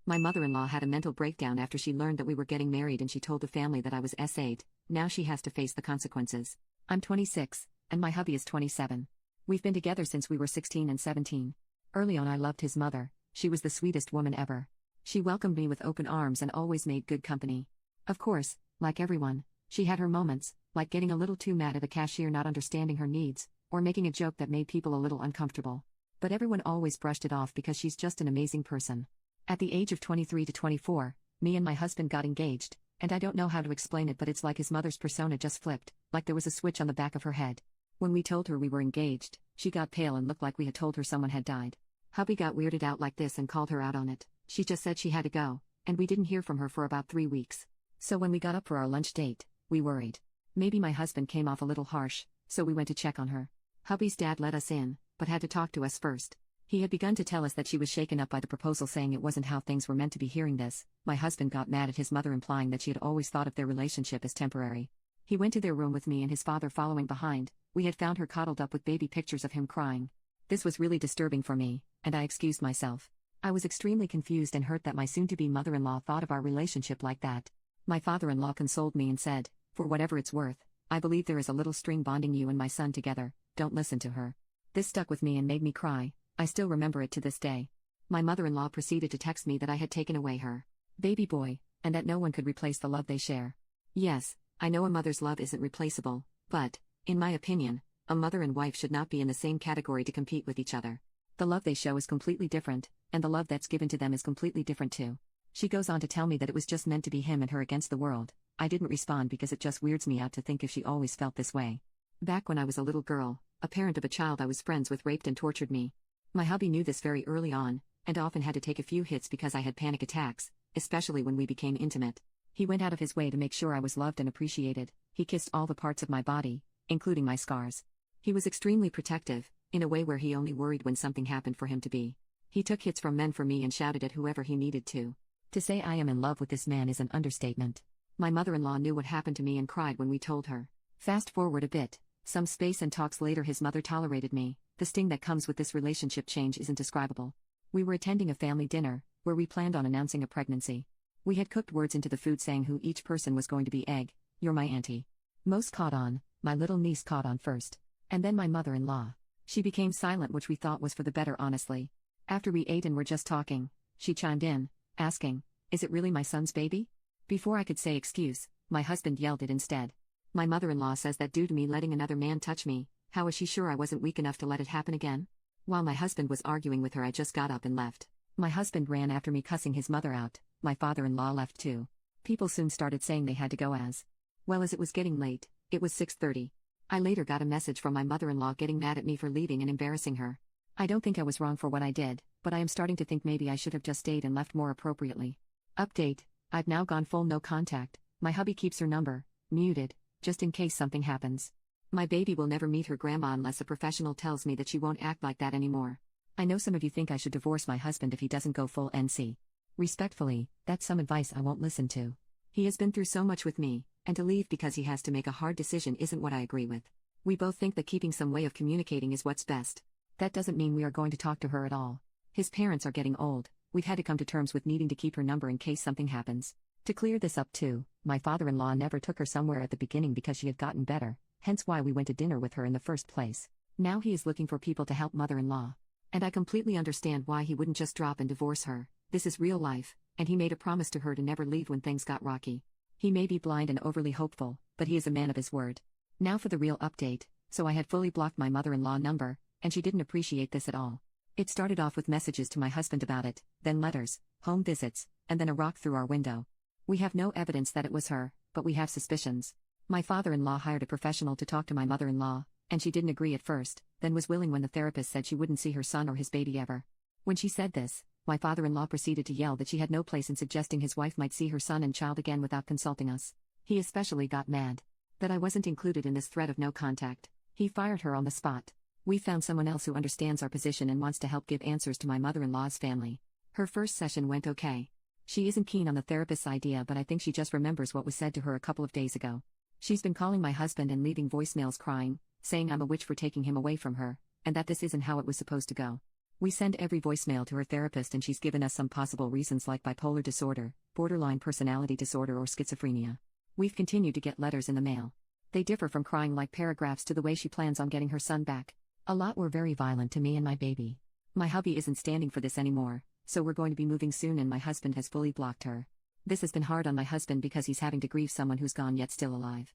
My mother-in-law had a mental breakdown after she learned that we were getting married and she told the family that I was S8, now she has to face the consequences. I'm 26, and my hubby is 27. We've been together since we were 16 and 17. Early on I loved his mother, she was the sweetest woman ever. She welcomed me with open arms and always made good company. Of course, like everyone, she had her moments, like getting a little too mad at the cashier not understanding her needs, or making a joke that made people a little uncomfortable. But everyone always brushed it off because she's just an amazing person. At the age of 23 to 24, me and my husband got engaged, and I don't know how to explain it, but it's like his mother's persona just flipped, like there was a switch on the back of her head. When we told her we were engaged, she got pale and looked like we had told her someone had died. Hubby got weirded out like this and called her out on it. She just said she had to go, and we didn't hear from her for about 3 weeks. So when we got up for our lunch date, we worried. Maybe my husband came off a little harsh, so we went to check on her. Hubby's dad let us in, but had to talk to us first. He had begun to tell us that she was shaken up by the proposal, saying it wasn't how things were meant to be. Hearing this, my husband got mad at his mother, implying that she had always thought of their relationship as temporary. He went to their room with me and his father following behind. We had found her coddled up with baby pictures of him crying. This was really disturbing for me, and I excused myself. I was extremely confused and hurt that my soon-to-be mother-in-law thought of our relationship like that. My father-in-law consoled me and said, "For whatever it's worth, I believe there is a little string bonding you and my son together, don't listen to her." This stuck with me and made me cry. I still remember it to this day. My mother-in-law proceeded to text me that I had taken away her baby boy, and that no one could replace the love they share. Yes, I know a mother's love isn't replaceable, but, in my opinion, a mother and wife should not be in the same category to compete with each other. The love they show is completely different, and the love that's given to them is completely different too. She goes on to tell me that it was just meant to be him and her against the world. I didn't respond because it just weirds me out to think if she always felt this way. Back when I was a little girl, a parent of a child I was friends with raped and tortured me. My hubby knew this very early on, and often had to take a few hits because I had panic attacks, especially when we became intimate. He went out of his way to make sure I was loved and appreciated. He kissed all the parts of my body, including my scars. He was extremely protective, in a way where he only worried when something happened for him to be. He took hits from men for me and shouted at whoever he needed to. To say I am in love with this man is an understatement. My mother-in-law knew what happened to me and cried when we told her. Fast forward a bit, some space and talks later, his mother tolerated me. The sting that comes with this relationship change isn't describable. We were attending a family dinner, where we planned on announcing a pregnancy. We had cooked words into the food saying who each person was going to be. Egg, you're my auntie. Most caught on, my little niece caught on first. And then my mother-in-law. She became silent, which we thought was for the better, honestly. After we ate and were just talking, she chimed in, asking, "Is it really my son's baby?" Before I could say excuse, my husband yelled it instead. My mother-in-law says that due to me letting another man touch me, how is she sure I wasn't weak enough to let it happen again? While my husband was arguing with her, I just got up and left. My husband ran after me, cussing his mother out. My father-in-law left too. People soon started saying they had to go as well, as it was getting late. It was 6:30. I later got a message from my mother-in-law getting mad at me for leaving and embarrassing her. I don't think I was wrong for what I did, but I am starting to think maybe I should have just stayed and left more appropriately. Update: I've now gone full no contact. My hubby keeps her number muted, just in case something happens. My baby will never meet her grandma unless a professional tells me that she won't act like that anymore. I know some of you think I should divorce my husband if he doesn't go full NC. Respectfully, that's some advice I won't listen to. He has been through so much with me, and to leave because he has to make a hard decision isn't what I agree with. We both think that keeping some way of communicating is what's best. That doesn't mean we are going to talk to her at all. His parents are getting old. We've had to come to terms with needing to keep her number in case something happens. To clear this up too, my father-in-law never took her somewhere at the beginning because she had gotten better, hence why we went to dinner with her in the first place. Now he is looking for people to help mother-in-law. And I completely understand why he wouldn't just drop and divorce her. This is real life, and he made a promise to her to never leave when things got rocky. He may be blind and overly hopeful, but he is a man of his word. Now for the real update. So I had fully blocked my mother-in-law number, and she didn't appreciate this at all. It started off with messages to my husband about it, then letters, home visits, and then a rock through our window. We have no evidence that it was her, but we have suspicions. My father-in-law hired a professional to talk to my mother-in-law, and she didn't agree at first, then was willing when the therapist said she wouldn't see her son or his baby ever. When she said this, my father-in-law proceeded to yell that she had no place in suggesting his wife might see her son and child again without consulting us. He especially got mad that I wasn't included in this threat of no contact. He fired her on the spot. We found someone else who understands our position and wants to help give answers to my mother-in-law's family. Her first session went okay. She isn't keen on the therapist's idea, but I think she just remembers what was said to her a couple of days ago. She's been calling my husband and leaving voicemails crying, saying I'm a witch for taking him away from her, and that this isn't how it was supposed to go. We send every voicemail to her therapist and she's given us some possible reasons like bipolar disorder, borderline personality disorder, or schizophrenia. We've continued to get letters in the mail. They differ from crying like paragraphs to the way she plans on getting her son back. A lot were very violent to me and my baby. My hubby isn't standing for this anymore, so we're going to be moving soon and my husband has fully blocked her. This has been hard on my husband because he's having to grieve someone who's gone yet still alive.